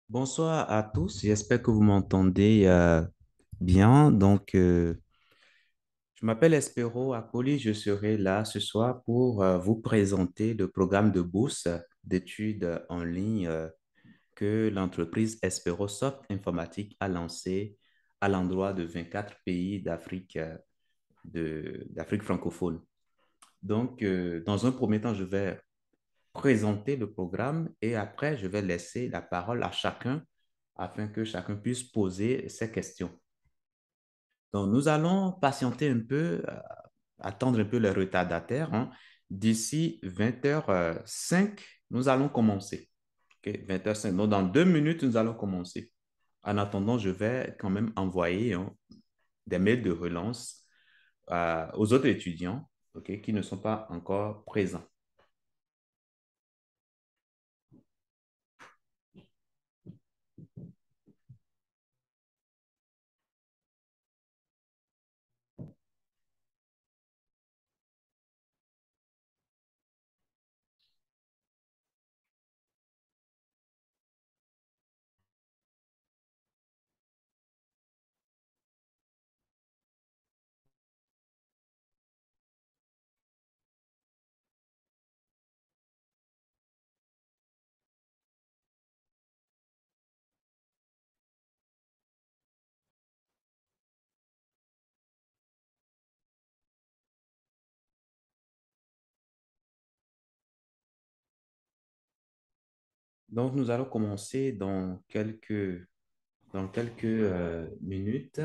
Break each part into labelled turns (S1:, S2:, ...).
S1: Bonsoir à tous, j'espère que vous m'entendez bien. Je m'appelle Espero Akoli, je serai là ce soir pour vous présenter le programme de bourse d'études en ligne que l'entreprise Esperosoft Informatique a lancé à l'endroit de 24 pays d'Afrique d'Afrique francophone. Dans un premier temps, je vais présenter le programme et après, je vais laisser la parole à chacun afin que chacun puisse poser ses questions. Donc, nous allons patienter un peu, attendre un peu les retardataires, hein. D'ici 20h05, nous allons commencer. OK, 20h05. Donc, dans 2 minutes, nous allons commencer. En attendant, je vais quand même envoyer, hein, des mails de relance aux autres étudiants, OK, qui ne sont pas encore présents. Donc, nous allons commencer dans quelques minutes.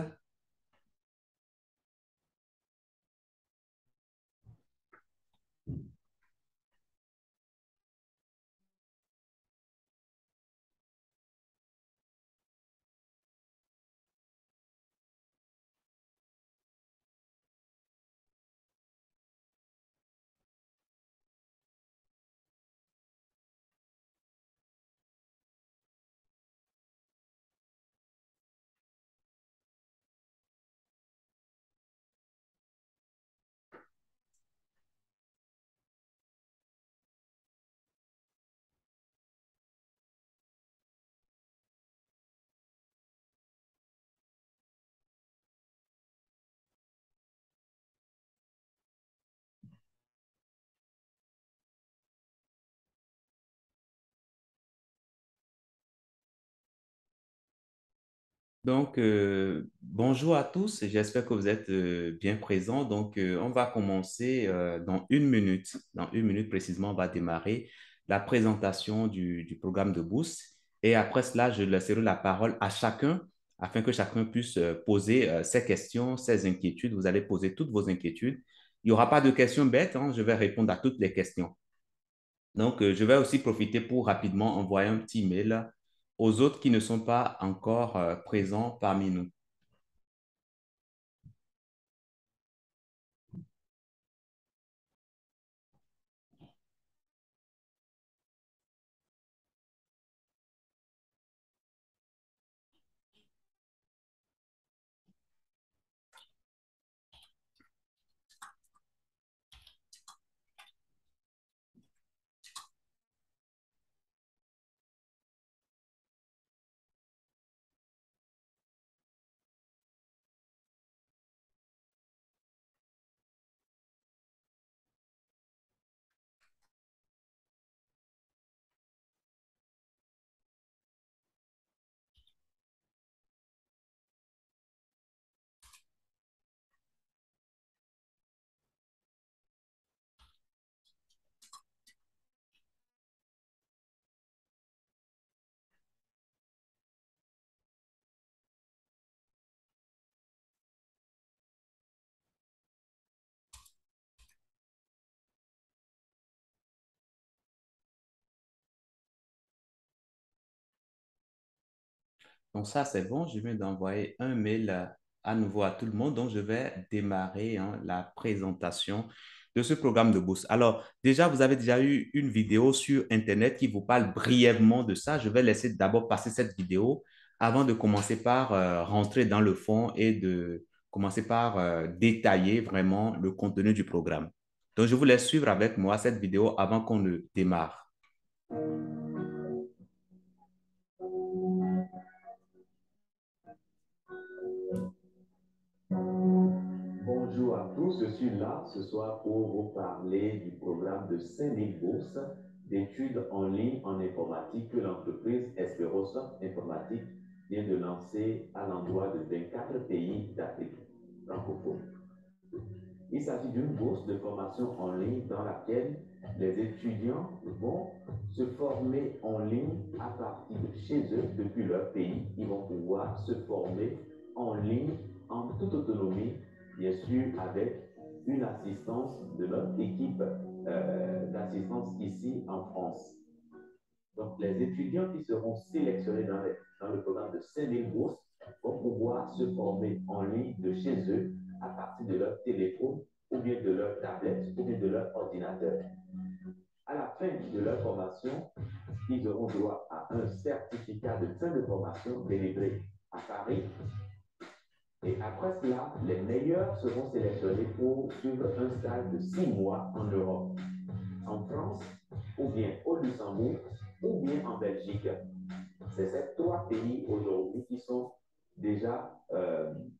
S1: Bonjour à tous, j'espère que vous êtes bien présents. On va commencer dans 1 minute. Dans 1 minute précisément, on va démarrer la présentation du programme de bourse. Et après cela, je laisserai la parole à chacun afin que chacun puisse poser ses questions, ses inquiétudes. Vous allez poser toutes vos inquiétudes. Il n'y aura pas de questions bêtes, hein, je vais répondre à toutes les questions. Je vais aussi profiter pour rapidement envoyer un petit mail aux autres qui ne sont pas encore présents parmi nous. Donc ça, c'est bon. Je viens d'envoyer un mail à nouveau à tout le monde. Donc, je vais démarrer, hein, la présentation de ce programme de bourse. Alors, déjà, vous avez déjà eu une vidéo sur Internet qui vous parle brièvement de ça. Je vais laisser d'abord passer cette vidéo avant de commencer par rentrer dans le fond et de commencer par détailler vraiment le contenu du programme. Donc, je vous laisse suivre avec moi cette vidéo avant qu'on ne démarre. Bonjour à tous, je suis là ce soir pour vous parler du programme de 5000 bourses d'études en ligne en informatique que l'entreprise Esperosoft Informatique vient de lancer à l'endroit de 24 pays d'Afrique francophone. Il s'agit d'une bourse de formation en ligne dans laquelle les étudiants vont se former en ligne à partir de chez eux, depuis leur pays. Ils vont pouvoir se former en ligne en toute autonomie, bien sûr avec une assistance de notre équipe d'assistance ici en France. Donc, les étudiants qui seront sélectionnés dans le programme de 5000 bourses vont pouvoir se former en ligne de chez eux à partir de leur téléphone ou bien de leur tablette ou bien de leur ordinateur. À la fin de leur formation, ils auront droit à un certificat de fin de formation délivré à Paris. Et après cela, les meilleurs seront sélectionnés pour suivre un stage de 6 mois en Europe, en France, ou bien au Luxembourg, ou bien en Belgique. C'est ces 3 pays aujourd'hui qui sont déjà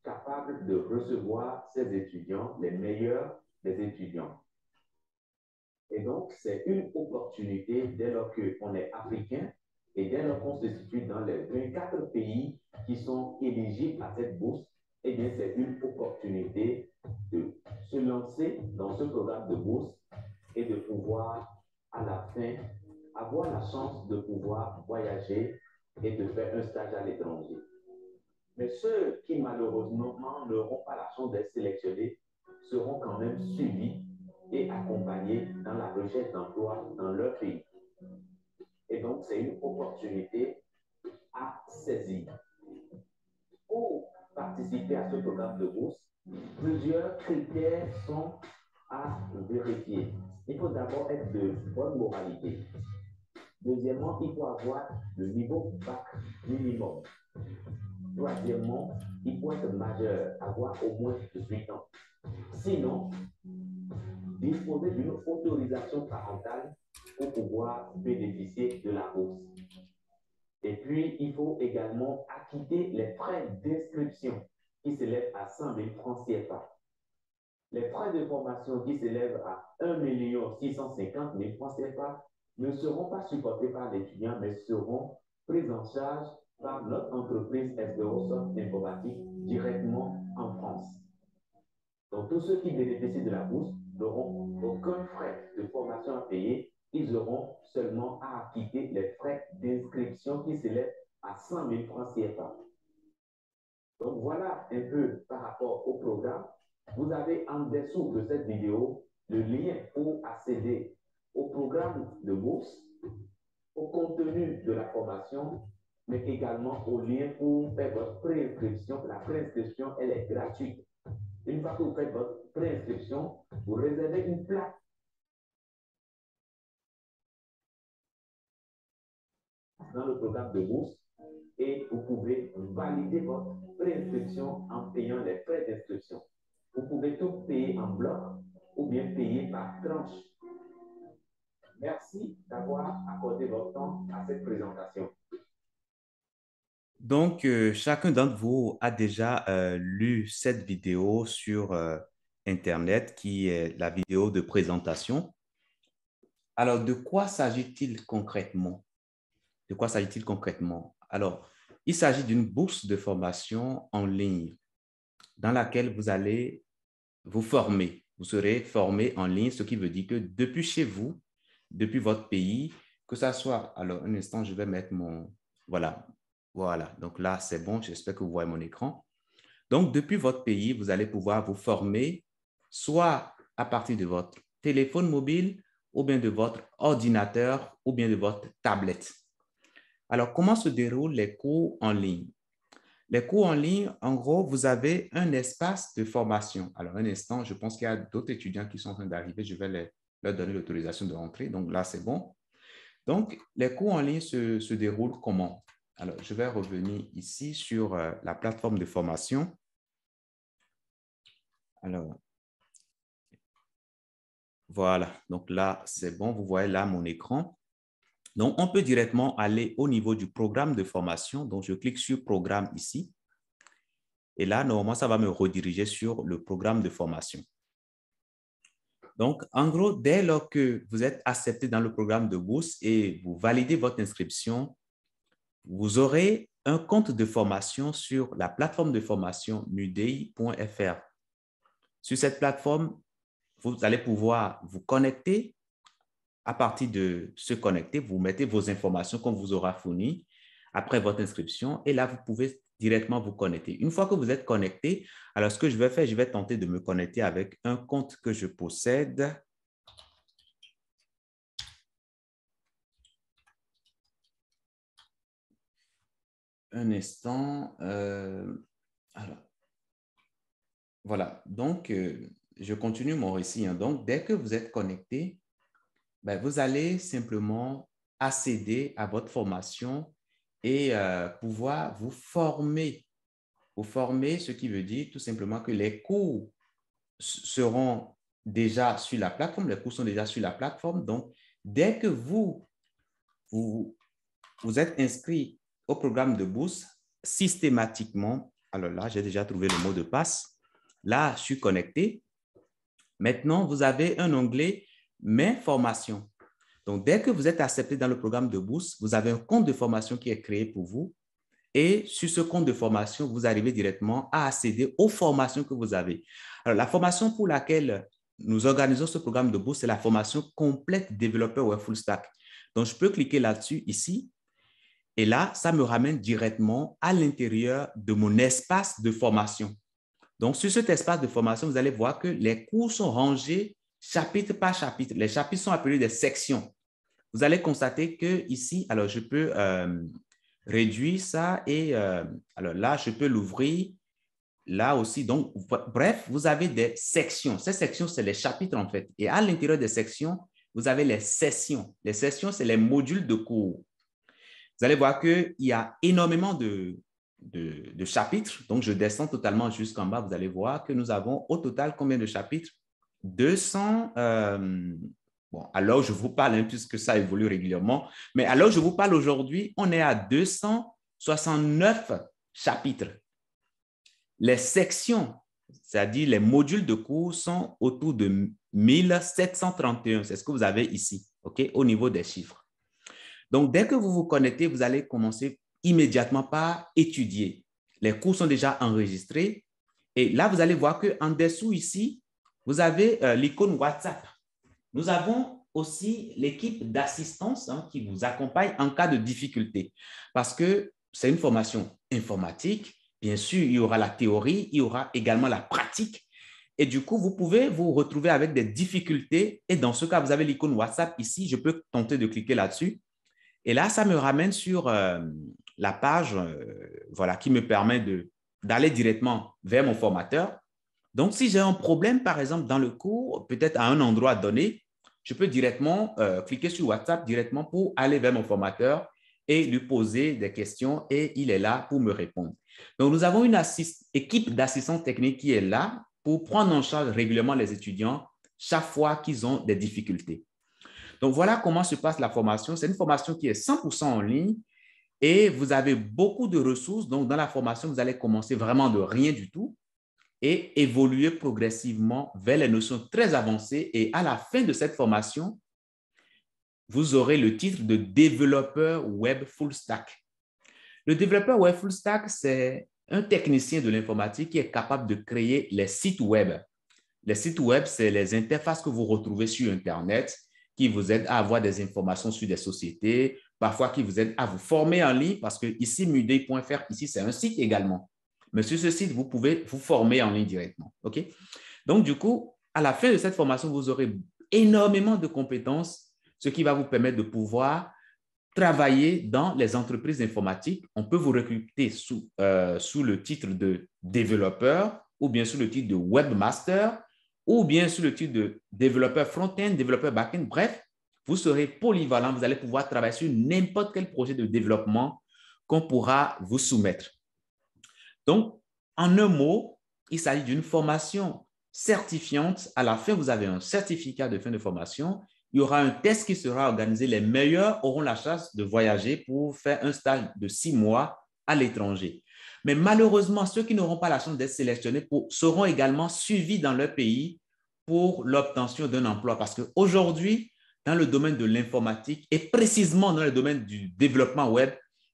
S1: capables de recevoir ces étudiants, les meilleurs des étudiants. Et donc, c'est une opportunité dès lors qu'on est africain et dès lors qu'on se situe dans les 24 pays qui sont éligibles à cette bourse, eh bien, c'est une opportunité de se lancer dans ce programme de bourse et de pouvoir, à la fin, avoir la chance de pouvoir voyager et de faire un stage à l'étranger. Mais ceux qui, malheureusement, n'auront pas la chance d'être sélectionnés seront quand même suivis et accompagnés dans la recherche d'emploi dans leur pays. Et donc, c'est une opportunité à saisir. Pour participer à ce programme de bourse, plusieurs critères sont à vérifier. Il faut d'abord être de bonne moralité. Deuxièmement, il faut avoir le niveau bac minimum. Troisièmement, il faut être majeur, avoir au moins 18 ans. Sinon, disposer d'une autorisation parentale pour pouvoir bénéficier de la bourse. Et puis, il faut également acquitter les frais d'inscription qui s'élèvent à 100 000 francs CFA. Les frais de formation qui s'élèvent à 1 650 000 francs CFA ne seront pas supportés par l'étudiant, mais seront pris en charge par notre entreprise Esperosoft Informatique directement en France. Donc, tous ceux qui bénéficient de la bourse n'auront aucun frais de formation à payer. Ils auront seulement à acquitter les frais d'inscription qui s'élèvent à 100 000 francs CFA. Donc, voilà un peu par rapport au programme. Vous avez en dessous de cette vidéo le lien pour accéder au programme de bourse, au contenu de la formation, mais également au lien pour faire votre préinscription. La préinscription, elle est gratuite. Une fois que vous faites votre préinscription, vous réservez une place dans le programme de bourse et vous pouvez valider votre préinscription en payant les frais d'inscription. Vous pouvez tout payer en bloc ou bien payer par tranche. Merci d'avoir accordé votre temps à cette présentation. Donc, chacun d'entre vous a déjà lu cette vidéo sur Internet qui est la vidéo de présentation. Alors, de quoi s'agit-il concrètement? De quoi s'agit-il concrètement? Alors, il s'agit d'une bourse de formation en ligne dans laquelle vous allez vous former. Vous serez formé en ligne, ce qui veut dire que depuis chez vous, depuis votre pays, que ça soit… Alors, un instant, je vais mettre mon… Voilà. Voilà. Donc là, c'est bon. J'espère que vous voyez mon écran. Donc, depuis votre pays, vous allez pouvoir vous former soit à partir de votre téléphone mobile ou bien de votre ordinateur ou bien de votre tablette. Alors, comment se déroulent les cours en ligne? Les cours en ligne, en gros, vous avez un espace de formation. Alors, un instant, je pense qu'il y a d'autres étudiants qui sont en train d'arriver. Je vais leur donner l'autorisation de rentrer. Donc là, c'est bon. Donc, les cours en ligne se déroulent comment? Alors, je vais revenir ici sur la plateforme de formation. Alors, voilà. Donc là, c'est bon. Vous voyez là mon écran. Donc, on peut directement aller au niveau du programme de formation. Donc, je clique sur « Programme » ici. Et là, normalement, ça va me rediriger sur le programme de formation. Donc, en gros, dès lors que vous êtes accepté dans le programme de bourse et vous validez votre inscription, vous aurez un compte de formation sur la plateforme de formation mudei.fr. Sur cette plateforme, vous allez pouvoir vous connecter. À partir de se connecter, vous mettez vos informations qu'on vous aura fournies après votre inscription et là, vous pouvez directement vous connecter. Une fois que vous êtes connecté, alors ce que je vais faire, je vais tenter de me connecter avec un compte que je possède. Un instant. Alors, voilà. Donc, je continue mon récit. Donc, dès que vous êtes connecté, ben, vous allez simplement accéder à votre formation et pouvoir vous former. Vous former, ce qui veut dire tout simplement que les cours seront déjà sur la plateforme, les cours sont déjà sur la plateforme. Donc, dès que vous êtes inscrit au programme de bourse, systématiquement, alors là, j'ai déjà trouvé le mot de passe. Là, je suis connecté. Maintenant, vous avez un onglet « Mes formations ». Donc, dès que vous êtes accepté dans le programme de bourse, vous avez un compte de formation qui est créé pour vous. Et sur ce compte de formation, vous arrivez directement à accéder aux formations que vous avez. Alors, la formation pour laquelle nous organisons ce programme de bourse, c'est la formation complète développeur web full stack. Donc, je peux cliquer là-dessus ici. Et là, ça me ramène directement à l'intérieur de mon espace de formation. Donc, sur cet espace de formation, vous allez voir que les cours sont rangés chapitre par chapitre. Les chapitres sont appelés des sections. Vous allez constater que ici, alors je peux réduire ça et alors là, je peux l'ouvrir là aussi. Donc, bref, vous avez des sections. Ces sections, c'est les chapitres en fait. Et à l'intérieur des sections, vous avez les sessions. Les sessions, c'est les modules de cours. Vous allez voir qu'il y a énormément de chapitres. Donc, je descends totalement jusqu'en bas. Vous allez voir que nous avons au total combien de chapitres? 200. Bon, alors je vous parle, hein, puisque ça évolue régulièrement. Mais alors je vous parle aujourd'hui, on est à 269 chapitres. Les sections, c'est-à-dire les modules de cours, sont autour de 1731. C'est ce que vous avez ici, OK, au niveau des chiffres. Donc, dès que vous vous connectez, vous allez commencer immédiatement par étudier. Les cours sont déjà enregistrés. Et là, vous allez voir qu'en dessous ici, vous avez l'icône WhatsApp. Nous avons aussi l'équipe d'assistance qui vous accompagne en cas de difficulté parce que c'est une formation informatique. Bien sûr, il y aura la théorie, il y aura également la pratique. Et du coup, vous pouvez vous retrouver avec des difficultés. Et dans ce cas, vous avez l'icône WhatsApp ici. Je peux tenter de cliquer là-dessus. Et là, ça me ramène sur la page voilà, qui me permet d'aller directement vers mon formateur. Donc, si j'ai un problème, par exemple, dans le cours, peut-être à un endroit donné, je peux directement cliquer sur WhatsApp directement pour aller vers mon formateur et lui poser des questions et il est là pour me répondre. Donc, nous avons une équipe d'assistants techniques qui est là pour prendre en charge régulièrement les étudiants chaque fois qu'ils ont des difficultés. Donc, voilà comment se passe la formation. C'est une formation qui est 100% en ligne et vous avez beaucoup de ressources. Donc, dans la formation, vous allez commencer vraiment de rien du tout et évoluer progressivement vers les notions très avancées. Et à la fin de cette formation, vous aurez le titre de développeur web full stack. Le développeur web full stack, c'est un technicien de l'informatique qui est capable de créer les sites web. Les sites web, c'est les interfaces que vous retrouvez sur Internet qui vous aident à avoir des informations sur des sociétés, parfois qui vous aident à vous former en ligne parce que ici, mudei.fr, ici, c'est un site également. Mais sur ce site, vous pouvez vous former en ligne directement. OK? Donc, du coup, à la fin de cette formation, vous aurez énormément de compétences, ce qui va vous permettre de pouvoir travailler dans les entreprises informatiques. On peut vous recruter sous le titre de développeur ou bien sous le titre de webmaster ou bien sous le titre de développeur front-end, développeur back-end. Bref, vous serez polyvalent. Vous allez pouvoir travailler sur n'importe quel projet de développement qu'on pourra vous soumettre. Donc, en un mot, il s'agit d'une formation certifiante. À la fin, vous avez un certificat de fin de formation. Il y aura un test qui sera organisé. Les meilleurs auront la chance de voyager pour faire un stage de 6 mois à l'étranger. Mais malheureusement, ceux qui n'auront pas la chance d'être sélectionnés seront également suivis dans leur pays pour l'obtention d'un emploi. Parce qu'aujourd'hui, dans le domaine de l'informatique et précisément dans le domaine du développement web,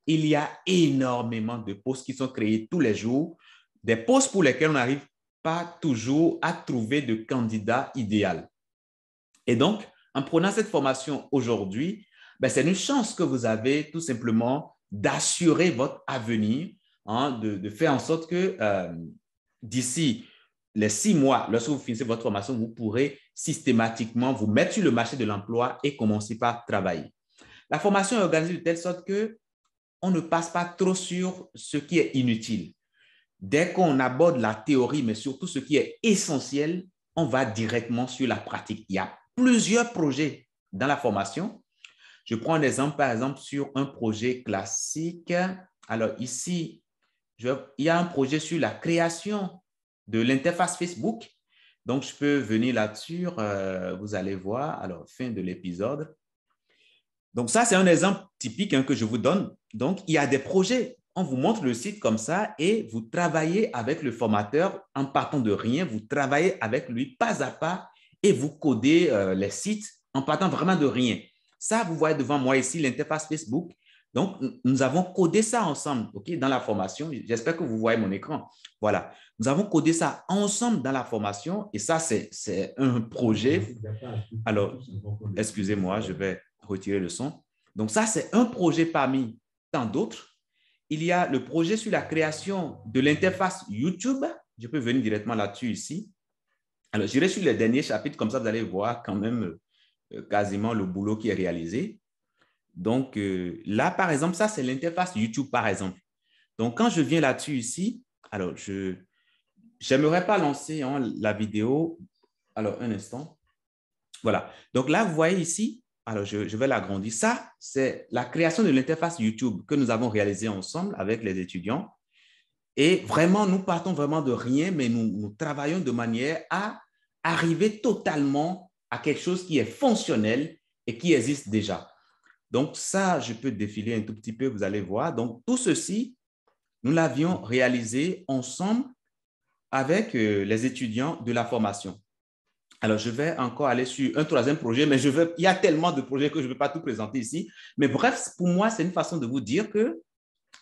S1: il y a énormément de postes qui sont créés tous les jours, des postes pour lesquels on n'arrive pas toujours à trouver de candidat idéal. Et donc, en prenant cette formation aujourd'hui, c'est une chance que vous avez tout simplement d'assurer votre avenir, de faire en sorte que d'ici les 6 mois, lorsque vous finissez votre formation, vous pourrez systématiquement vous mettre sur le marché de l'emploi et commencer par travailler. La formation est organisée de telle sorte qu'on ne passe pas trop sur ce qui est inutile. Dès qu'on aborde la théorie, mais surtout ce qui est essentiel, on va directement sur la pratique. Il y a plusieurs projets dans la formation. Je prends un exemple, par exemple, sur un projet classique. Alors ici, il y a un projet sur la création de l'interface Facebook. Donc, je peux venir là-dessus. Vous allez voir. Alors, fin de l'épisode. Donc, ça, c'est un exemple typique que je vous donne. Donc, il y a des projets. On vous montre le site comme ça et vous travaillez avec le formateur en partant de rien. Vous travaillez avec lui pas à pas et vous codez les sites en partant vraiment de rien. Ça, vous voyez devant moi ici l'interface Facebook. Donc, nous avons codé ça ensemble, OK, dans la formation. J'espère que vous voyez mon écran. Voilà. Nous avons codé ça ensemble dans la formation et ça, c'est un projet. Alors, excusez-moi, je vais retirer le son. Donc, ça, c'est un projet parmi tant d'autres. Il y a le projet sur la création de l'interface YouTube. Je peux venir directement là-dessus ici. Alors, j'irai sur les derniers chapitres, comme ça, vous allez voir quand même quasiment le boulot qui est réalisé. Donc, là, par exemple, ça, c'est l'interface YouTube, par exemple. Donc, quand je viens là-dessus ici, alors, je n'aimerais pas lancer la vidéo. Alors, un instant. Voilà. Donc là, vous voyez ici, alors je vais l'agrandir. Ça, c'est la création de l'interface YouTube que nous avons réalisée ensemble avec les étudiants. Et vraiment, nous partons vraiment de rien, mais nous travaillons de manière à arriver totalement à quelque chose qui est fonctionnel et qui existe déjà. Donc ça, je peux défiler un tout petit peu, vous allez voir. Donc tout ceci, nous l'avions réalisé ensemble avec les étudiants de la formation. Alors, je vais encore aller sur un troisième projet, mais il y a tellement de projets que je ne vais pas tout présenter ici. Mais bref, pour moi, c'est une façon de vous dire que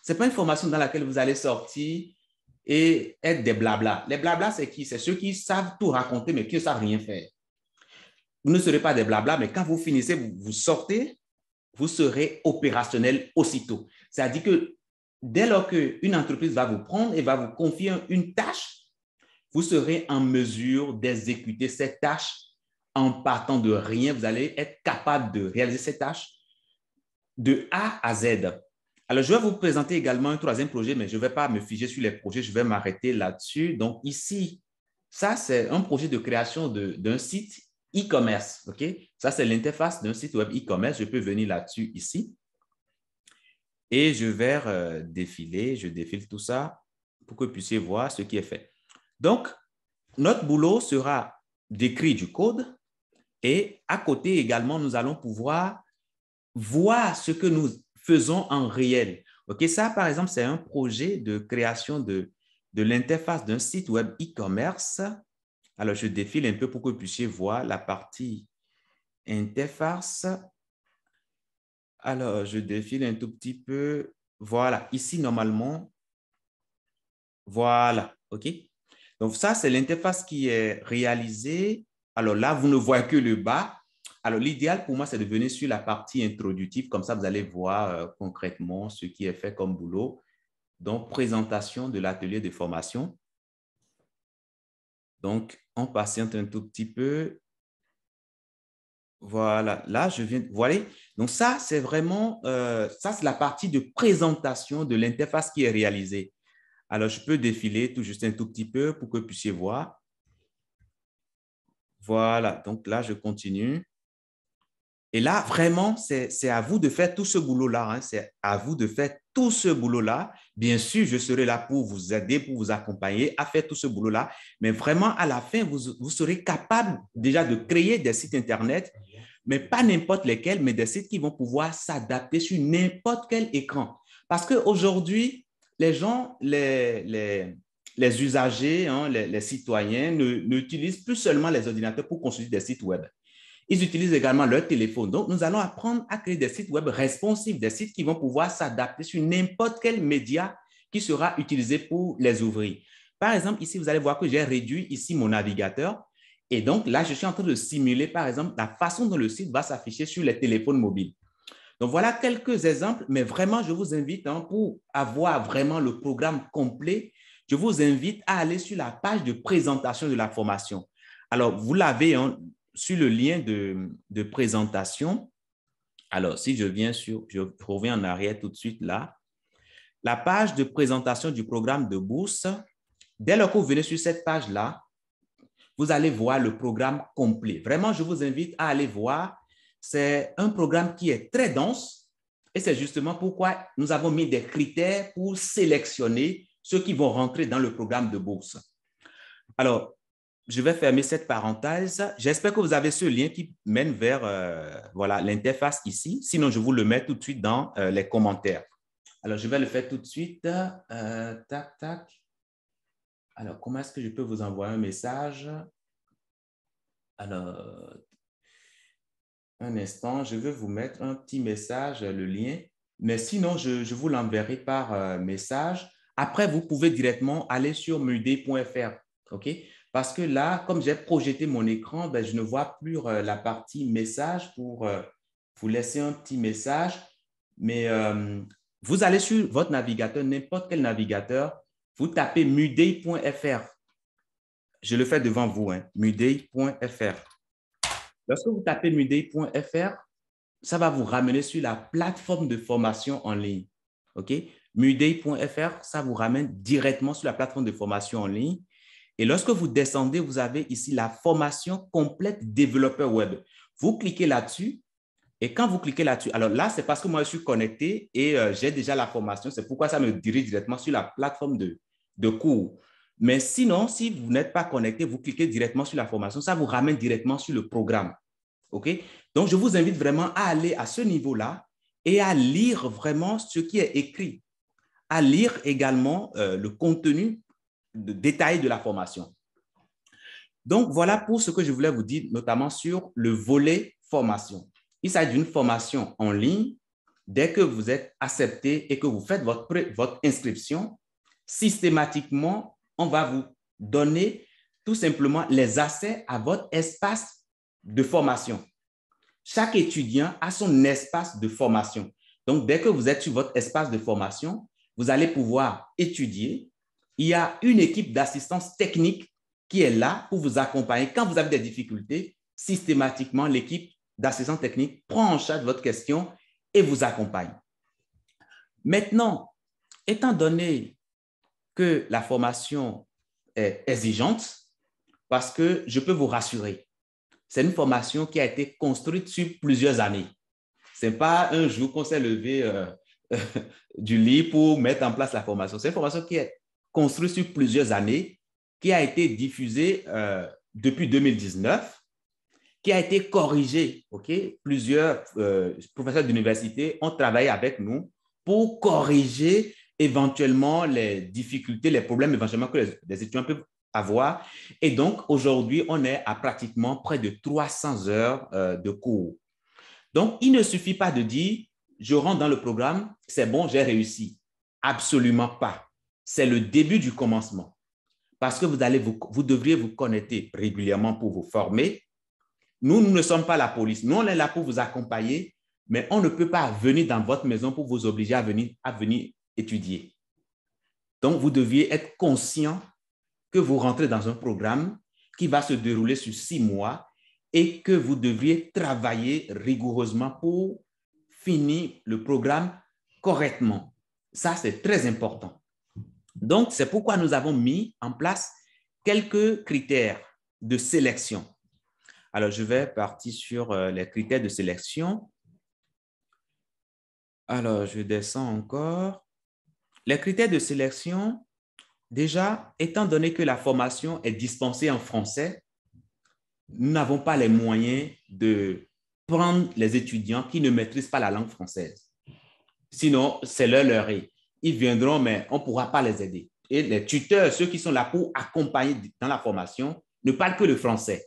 S1: ce n'est pas une formation dans laquelle vous allez sortir et être des blablas. Les blablas, c'est qui? C'est ceux qui savent tout raconter, mais qui ne savent rien faire. Vous ne serez pas des blablas, mais quand vous finissez, vous sortez, vous serez opérationnel aussitôt. C'est-à-dire que dès lors qu'une entreprise va vous prendre et va vous confier une tâche, vous serez en mesure d'exécuter cette tâche en partant de rien. Vous allez être capable de réaliser cette tâche de A à Z. Alors, je vais vous présenter également un troisième projet, mais je ne vais pas me figer sur les projets, je vais m'arrêter là-dessus. Donc, ici, ça, c'est un projet de création d'un site e-commerce. OK? Ça, c'est l'interface d'un site web e-commerce. Je peux venir là-dessus ici. Et je vais défiler, je défile tout ça pour que vous puissiez voir ce qui est fait. Donc, notre boulot sera d'écrire du code et à côté également, nous allons pouvoir voir ce que nous faisons en réel. OK, ça, par exemple, c'est un projet de création de l'interface d'un site web e-commerce. Alors, je défile un peu pour que vous puissiez voir la partie interface. Alors, je défile un tout petit peu. Voilà, ici, normalement, voilà, OK? Donc, ça, c'est l'interface qui est réalisée. Alors là, vous ne voyez que le bas. Alors, l'idéal pour moi, c'est de venir sur la partie introductive. Comme ça, vous allez voir concrètement ce qui est fait comme boulot. Donc, présentation de l'atelier de formation. Donc, on patiente un tout petit peu. Voilà, là, je viens, voilà. Donc, ça, c'est vraiment, ça, c'est la partie de présentation de l'interface qui est réalisée. Alors, je peux défiler tout juste un tout petit peu pour que vous puissiez voir. Voilà, donc là, je continue. Et là, vraiment, c'est à vous de faire tout ce boulot-là. Hein. C'est à vous de faire tout ce boulot-là. Bien sûr, je serai là pour vous aider, pour vous accompagner à faire tout ce boulot-là. Mais vraiment, à la fin, vous serez capable déjà de créer des sites Internet, mais pas n'importe lesquels, mais des sites qui vont pouvoir s'adapter sur n'importe quel écran. Parce qu'aujourd'hui, les gens, les usagers, hein, les citoyens n'utilisent plus seulement les ordinateurs pour consulter des sites web. Ils utilisent également leur téléphone. Donc, nous allons apprendre à créer des sites web responsifs, des sites qui vont pouvoir s'adapter sur n'importe quel média qui sera utilisé pour les ouvrir. Par exemple, ici, vous allez voir que j'ai réduit ici mon navigateur. Et donc, là, je suis en train de simuler, par exemple, la façon dont le site va s'afficher sur les téléphones mobiles. Donc, voilà quelques exemples, mais vraiment, je vous invite, hein, pour avoir vraiment le programme complet, je vous invite à aller sur la page de présentation de la formation. Alors, vous l'avez, hein, sur le lien de présentation. Alors, si je reviens en arrière tout de suite là, la page de présentation du programme de bourse, dès lors que vous venez sur cette page-là, vous allez voir le programme complet. Vraiment, je vous invite à aller voir. C'est un programme qui est très dense et c'est justement pourquoi nous avons mis des critères pour sélectionner ceux qui vont rentrer dans le programme de bourse. Alors, je vais fermer cette parenthèse. J'espère que vous avez ce lien qui mène vers voilà, l'interface ici. Sinon, je vous le mets tout de suite dans les commentaires. Alors, je vais le faire tout de suite. Tac, tac. Alors, comment est-ce que je peux vous envoyer un message? Alors, un instant, je vais vous mettre un petit message, le lien. Mais sinon, je vous l'enverrai par message. Après, vous pouvez directement aller sur muday.fr. OK? Parce que là, comme j'ai projeté mon écran, ben, je ne vois plus la partie message pour vous laisser un petit message. Mais vous allez sur votre navigateur, n'importe quel navigateur, vous tapez muday.fr. Je le fais devant vous, hein, muday.fr. Lorsque vous tapez muday.fr, ça va vous ramener sur la plateforme de formation en ligne. OK? Muday.fr, ça vous ramène directement sur la plateforme de formation en ligne. Et lorsque vous descendez, vous avez ici la formation complète développeur web. Vous cliquez là-dessus. Et quand vous cliquez là-dessus, alors là, c'est parce que moi, je suis connecté et j'ai déjà la formation. C'est pourquoi ça me dirige directement sur la plateforme de cours. Mais sinon, si vous n'êtes pas connecté, vous cliquez directement sur la formation, ça vous ramène directement sur le programme. OK? Donc, je vous invite vraiment à aller à ce niveau-là et à lire vraiment ce qui est écrit, à lire également le contenu détaillé de la formation. Donc, voilà pour ce que je voulais vous dire, notamment sur le volet formation. Il s'agit d'une formation en ligne. Dès que vous êtes accepté et que vous faites votre inscription, systématiquement, on va vous donner tout simplement les accès à votre espace de formation. Chaque étudiant a son espace de formation. Donc, dès que vous êtes sur votre espace de formation, vous allez pouvoir étudier. Il y a une équipe d'assistance technique qui est là pour vous accompagner. Quand vous avez des difficultés, systématiquement, l'équipe d'assistance technique prend en charge votre question et vous accompagne. Maintenant, étant donné que la formation est exigeante, parce que je peux vous rassurer, c'est une formation qui a été construite sur plusieurs années. Ce n'est pas un jour qu'on s'est levé du lit pour mettre en place la formation. C'est une formation qui est construite sur plusieurs années, qui a été diffusée depuis 2019, qui a été corrigée. Okay? Plusieurs professeurs d'université ont travaillé avec nous pour corriger éventuellement les difficultés, les problèmes éventuellement que les étudiants peuvent avoir. Et donc, aujourd'hui, on est à pratiquement près de 300 heures de cours. Donc, il ne suffit pas de dire, je rentre dans le programme, c'est bon, j'ai réussi. Absolument pas. C'est le début du commencement. Parce que vous devriez vous connecter régulièrement pour vous former. Nous ne sommes pas la police. Nous, on est là pour vous accompagner, mais on ne peut pas venir dans votre maison pour vous obliger à venir étudier. Donc, vous deviez être conscient que vous rentrez dans un programme qui va se dérouler sur 6 mois et que vous devriez travailler rigoureusement pour finir le programme correctement. Ça, c'est très important. Donc, c'est pourquoi nous avons mis en place quelques critères de sélection. Alors, je vais partir sur les critères de sélection. Alors, je descends encore. Les critères de sélection, déjà, étant donné que la formation est dispensée en français, nous n'avons pas les moyens de prendre les étudiants qui ne maîtrisent pas la langue française. Sinon, c'est leur leurré. ils viendront, mais on ne pourra pas les aider. Et les tuteurs, ceux qui sont là pour accompagner dans la formation, ne parlent que le français.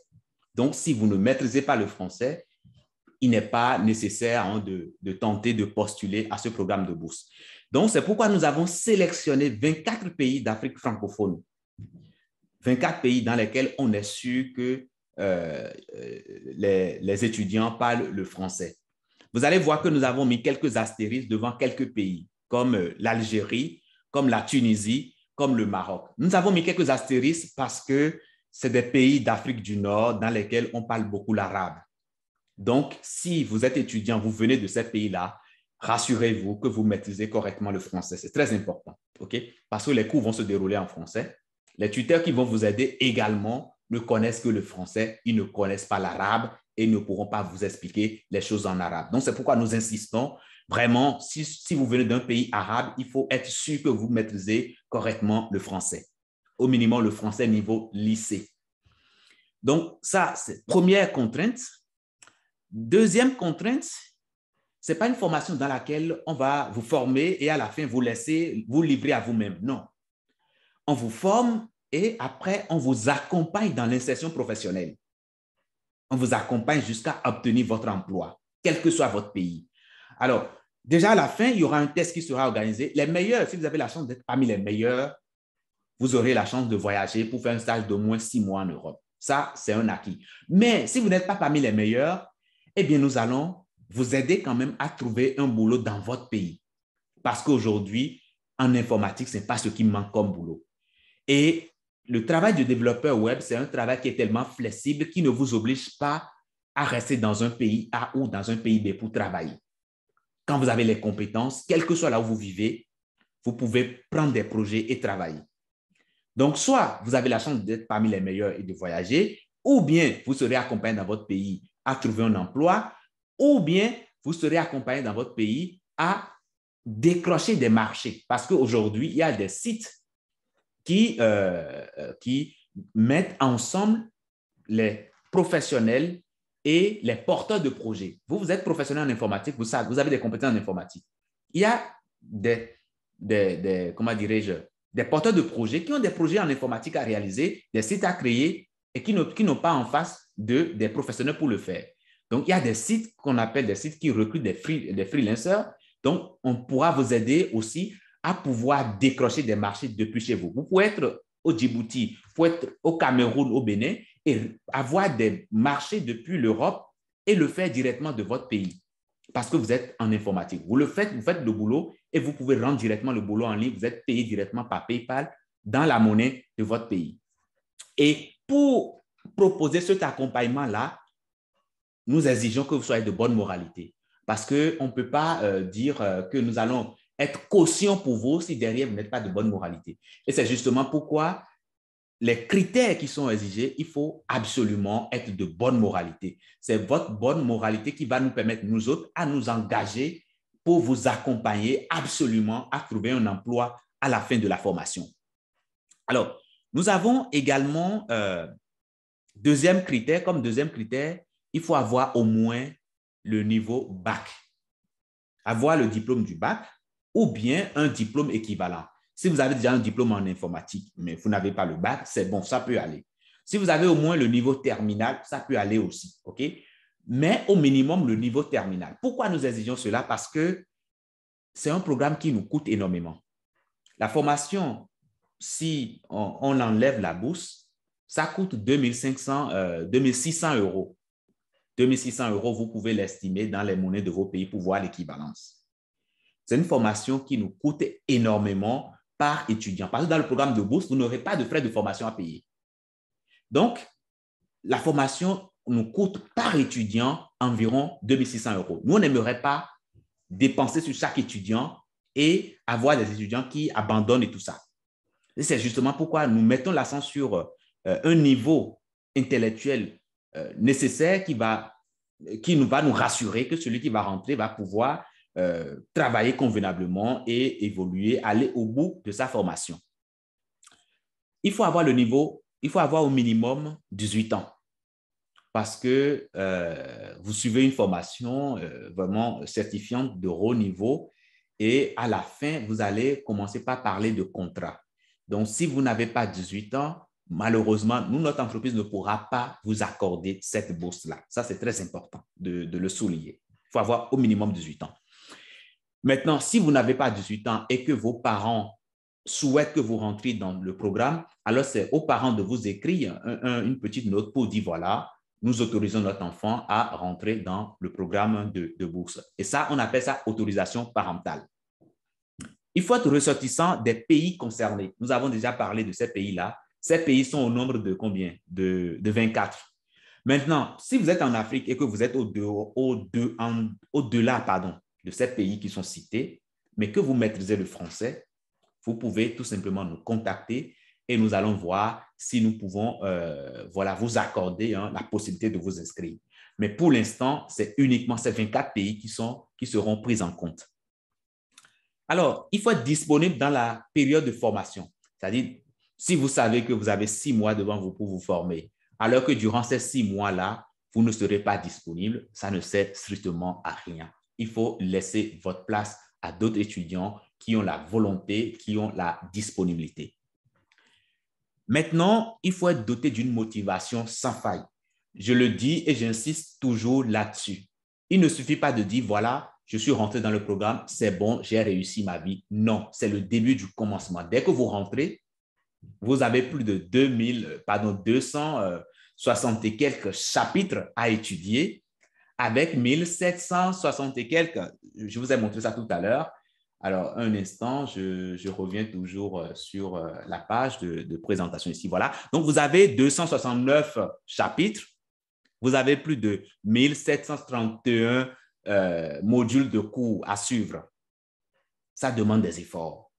S1: Donc, si vous ne maîtrisez pas le français, il n'est pas nécessaire de tenter de postuler à ce programme de bourse. Donc, c'est pourquoi nous avons sélectionné 24 pays d'Afrique francophone, 24 pays dans lesquels on est sûr que les étudiants parlent le français. Vous allez voir que nous avons mis quelques astérisques devant quelques pays, comme l'Algérie, comme la Tunisie, comme le Maroc. Nous avons mis quelques astérisques parce que c'est des pays d'Afrique du Nord dans lesquels on parle beaucoup l'arabe. Donc, si vous êtes étudiant, vous venez de ces pays-là, rassurez-vous que vous maîtrisez correctement le français. C'est très important, OK? Parce que les cours vont se dérouler en français. Les tuteurs qui vont vous aider également ne connaissent que le français, ils ne connaissent pas l'arabe et ne pourront pas vous expliquer les choses en arabe. Donc, c'est pourquoi nous insistons vraiment, si vous venez d'un pays arabe, il faut être sûr que vous maîtrisez correctement le français. Au minimum, le français niveau lycée. Donc, ça, c'est première contrainte. Deuxième contrainte, ce n'est pas une formation dans laquelle on va vous former et à la fin vous laisser vous livrer à vous-même. Non. On vous forme et après, on vous accompagne dans l'insertion professionnelle. On vous accompagne jusqu'à obtenir votre emploi, quel que soit votre pays. Alors, déjà à la fin, il y aura un test qui sera organisé. Les meilleurs, si vous avez la chance d'être parmi les meilleurs, vous aurez la chance de voyager pour faire un stage d'au moins 6 mois en Europe. Ça, c'est un acquis. Mais si vous n'êtes pas parmi les meilleurs, eh bien, nous allons vous aider quand même à trouver un boulot dans votre pays. Parce qu'aujourd'hui, en informatique, ce n'est pas ce qui manque comme boulot. Et le travail de développeur web, c'est un travail qui est tellement flexible qui ne vous oblige pas à rester dans un pays A ou dans un pays B pour travailler. Quand vous avez les compétences, quel que soit là où vous vivez, vous pouvez prendre des projets et travailler. Donc, soit vous avez la chance d'être parmi les meilleurs et de voyager, ou bien vous serez accompagné dans votre pays à trouver un emploi, ou bien vous serez accompagné dans votre pays à décrocher des marchés. Parce qu'aujourd'hui, il y a des sites qui mettent ensemble les professionnels et les porteurs de projets. Vous êtes professionnel en informatique, vous avez des compétences en informatique. Il y a comment dirais-je, des porteurs de projets qui ont des projets en informatique à réaliser, des sites à créer et qui n'ont pas en face des professionnels pour le faire. Donc, il y a des sites qu'on appelle des sites qui recrutent des freelancers. Donc, on pourra vous aider aussi à pouvoir décrocher des marchés depuis chez vous. Vous pouvez être au Djibouti, vous pouvez être au Cameroun, au Bénin et avoir des marchés depuis l'Europe et le faire directement de votre pays parce que vous êtes en informatique. Vous faites le boulot et vous pouvez rendre directement le boulot en ligne. Vous êtes payé directement par PayPal dans la monnaie de votre pays. Et pour proposer cet accompagnement-là, nous exigeons que vous soyez de bonne moralité parce qu'on ne peut pas dire que nous allons être caution pour vous si derrière vous n'êtes pas de bonne moralité. Et c'est justement pourquoi les critères qui sont exigés, il faut absolument être de bonne moralité. C'est votre bonne moralité qui va nous permettre, nous autres, à nous engager pour vous accompagner absolument à trouver un emploi à la fin de la formation. Alors, nous avons également deuxième critère, il faut avoir au moins le niveau bac. Avoir le diplôme du bac ou bien un diplôme équivalent. Si vous avez déjà un diplôme en informatique, mais vous n'avez pas le bac, c'est bon, ça peut aller. Si vous avez au moins le niveau terminal, ça peut aller aussi, OK? Mais au minimum, le niveau terminal. Pourquoi nous exigeons cela? Parce que c'est un programme qui nous coûte énormément. La formation, si on enlève la bourse, ça coûte 2600 euros. 2600 euros, vous pouvez l'estimer dans les monnaies de vos pays pour voir l'équivalence. C'est une formation qui nous coûte énormément par étudiant. Parce que dans le programme de bourse, vous n'aurez pas de frais de formation à payer. Donc, la formation nous coûte par étudiant environ 2600 euros. Nous, on n'aimerait pas dépenser sur chaque étudiant et avoir des étudiants qui abandonnent et tout ça. Et c'est justement pourquoi nous mettons l'accent sur un niveau intellectuel nécessaire qui va nous rassurer que celui qui va rentrer va pouvoir travailler convenablement et évoluer, aller au bout de sa formation. Il faut avoir au minimum 18 ans parce que vous suivez une formation vraiment certifiante de haut niveau Et à la fin, vous allez commencer par parler de contrat. Donc, si vous n'avez pas 18 ans, malheureusement, nous, notre entreprise ne pourra pas vous accorder cette bourse-là. Ça, c'est très important de le souligner. Il faut avoir au minimum 18 ans. Maintenant, si vous n'avez pas 18 ans et que vos parents souhaitent que vous rentriez dans le programme, alors c'est aux parents de vous écrire une petite note pour dire, voilà, nous autorisons notre enfant à rentrer dans le programme de bourse. Et ça, on appelle ça autorisation parentale. Il faut être ressortissant des pays concernés. Nous avons déjà parlé de ces pays-là. Ces pays sont au nombre de combien? De 24. Maintenant, si vous êtes en Afrique et que vous êtes au-delà de ces pays qui sont cités, mais que vous maîtrisez le français, vous pouvez tout simplement nous contacter et nous allons voir si nous pouvons vous accorder la possibilité de vous inscrire. Mais pour l'instant, c'est uniquement ces 24 pays qui seront pris en compte. Alors, il faut être disponible dans la période de formation. C'est-à-dire, si vous savez que vous avez 6 mois devant vous pour vous former, alors que durant ces 6 mois-là, vous ne serez pas disponible, ça ne sert strictement à rien. Il faut laisser votre place à d'autres étudiants qui ont la volonté, qui ont la disponibilité. Maintenant, il faut être doté d'une motivation sans faille. Je le dis et j'insiste toujours là-dessus. Il ne suffit pas de dire, voilà, je suis rentré dans le programme, c'est bon, j'ai réussi ma vie. Non, c'est le début du commencement. Dès que vous rentrez, vous avez plus de 260 et quelques chapitres à étudier avec 1760 et quelques. Je vous ai montré ça tout à l'heure. Alors, un instant, je reviens toujours sur la page de présentation ici. Voilà. Donc, vous avez 269 chapitres. Vous avez plus de 1731 modules de cours à suivre. Ça demande des efforts.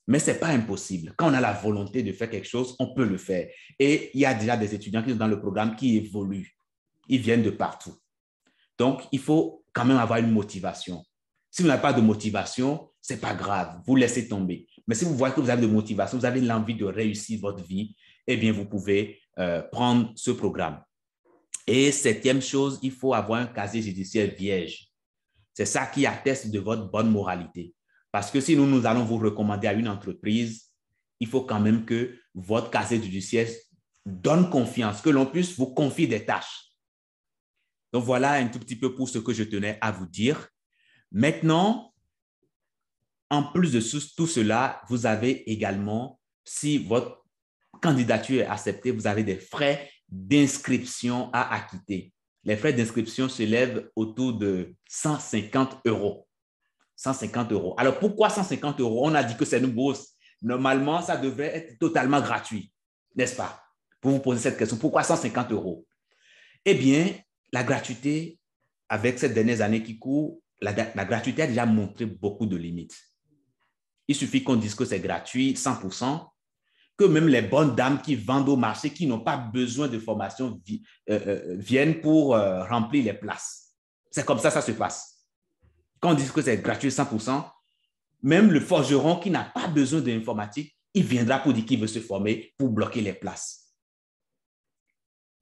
S1: Mais ce n'est pas impossible. Quand on a la volonté de faire quelque chose, on peut le faire. Et il y a déjà des étudiants qui sont dans le programme qui évoluent. Ils viennent de partout. Donc, il faut quand même avoir une motivation. Si vous n'avez pas de motivation, ce n'est pas grave. Vous laissez tomber. Mais si vous voyez que vous avez de motivation, vous avez l'envie de réussir votre vie, eh bien, vous pouvez prendre ce programme. Et septième chose, il faut avoir un casier judiciaire vierge. C'est ça qui atteste de votre bonne moralité. Parce que si nous allons vous recommander à une entreprise, il faut quand même que votre casier judiciaire donne confiance, que l'on puisse vous confier des tâches. Donc, voilà un tout petit peu pour ce que je tenais à vous dire. Maintenant, en plus de tout cela, vous avez également, si votre candidature est acceptée, vous avez des frais d'inscription à acquitter. Les frais d'inscription s'élèvent autour de 150 euros. 150 euros. Alors, pourquoi 150 euros? On a dit que c'est une bourse. Normalement, ça devrait être totalement gratuit, n'est-ce pas? Pour vous poser cette question, pourquoi 150 euros? Eh bien, la gratuité, avec ces dernières années qui courent, la gratuité a déjà montré beaucoup de limites. Il suffit qu'on dise que c'est gratuit, 100%, que même les bonnes dames qui vendent au marché, qui n'ont pas besoin de formation, viennent pour remplir les places. C'est comme ça se passe. Quand on dit que c'est gratuit 100%, même le forgeron qui n'a pas besoin d'informatique, il viendra pour dire qu'il veut se former pour bloquer les places.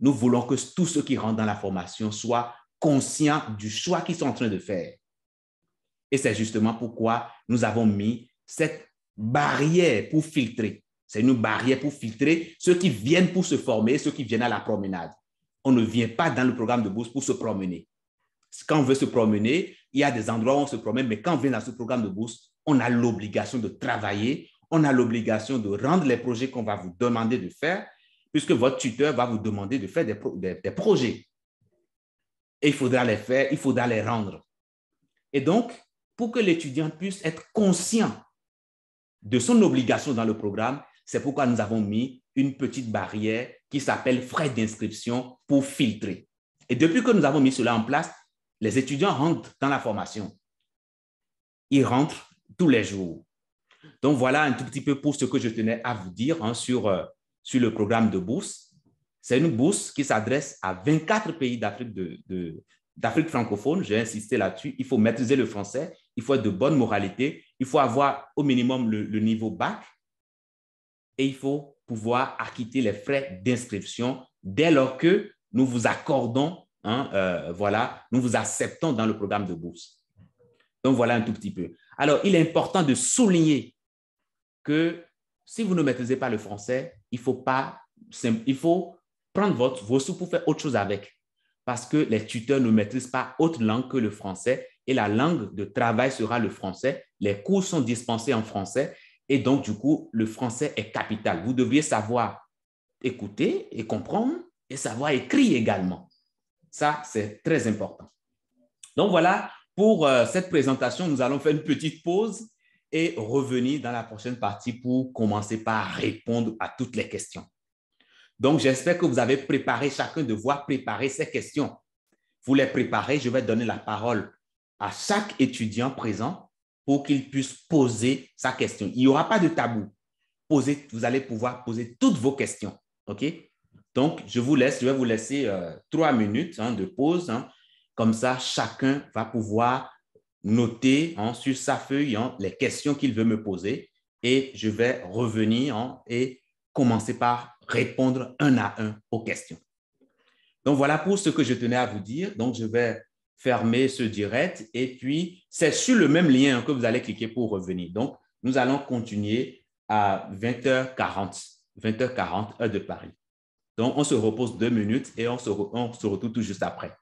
S1: Nous voulons que tous ceux qui rentrent dans la formation soient conscients du choix qu'ils sont en train de faire. Et c'est justement pourquoi nous avons mis cette barrière pour filtrer. C'est une barrière pour filtrer ceux qui viennent pour se former, ceux qui viennent à la promenade. On ne vient pas dans le programme de bourse pour se promener. Quand on veut se promener, il y a des endroits où on se promène, mais quand on vient dans ce programme de bourse, on a l'obligation de travailler, on a l'obligation de rendre les projets qu'on va vous demander de faire, puisque votre tuteur va vous demander de faire des projets. Et il faudra les faire, il faudra les rendre. Et donc, pour que l'étudiant puisse être conscient de son obligation dans le programme, c'est pourquoi nous avons mis une petite barrière qui s'appelle frais d'inscription pour filtrer. Et depuis que nous avons mis cela en place, les étudiants rentrent dans la formation. Ils rentrent tous les jours. Donc, voilà un tout petit peu pour ce que je tenais à vous dire sur le programme de bourse. C'est une bourse qui s'adresse à 24 pays d'Afrique francophone. J'ai insisté là-dessus. Il faut maîtriser le français. Il faut être de bonne moralité. Il faut avoir au minimum le niveau bac. Et il faut pouvoir acquitter les frais d'inscription dès lors que nous vous accordons, nous vous acceptons dans le programme de bourse. Donc, voilà un tout petit peu. Alors, il est important de souligner que si vous ne maîtrisez pas le français, il faut prendre vos sous pour faire autre chose avec. Parce que les tuteurs ne maîtrisent pas autre langue que le français et la langue de travail sera le français. Les cours sont dispensés en français et donc, du coup, le français est capital. Vous devriez savoir écouter et comprendre et savoir écrire également. Ça, c'est très important. Donc, voilà, pour cette présentation, nous allons faire une petite pause et revenir dans la prochaine partie pour commencer par répondre à toutes les questions. Donc, j'espère que vous avez préparé, chacun de vous a préparé ces questions. Vous les préparez, je vais donner la parole à chaque étudiant présent pour qu'il puisse poser sa question. Il n'y aura pas de tabou. Vous allez pouvoir poser toutes vos questions. OK? Donc, je vais vous laisser 3 minutes de pause. Comme ça, chacun va pouvoir noter sur sa feuille les questions qu'il veut me poser et je vais revenir et commencer par répondre un à un aux questions. Donc, voilà pour ce que je tenais à vous dire. Donc, je vais fermer ce direct et puis c'est sur le même lien que vous allez cliquer pour revenir. Donc, nous allons continuer à 20h40, heure de Paris. Donc, on se repose 2 minutes et on se retrouve tout juste après.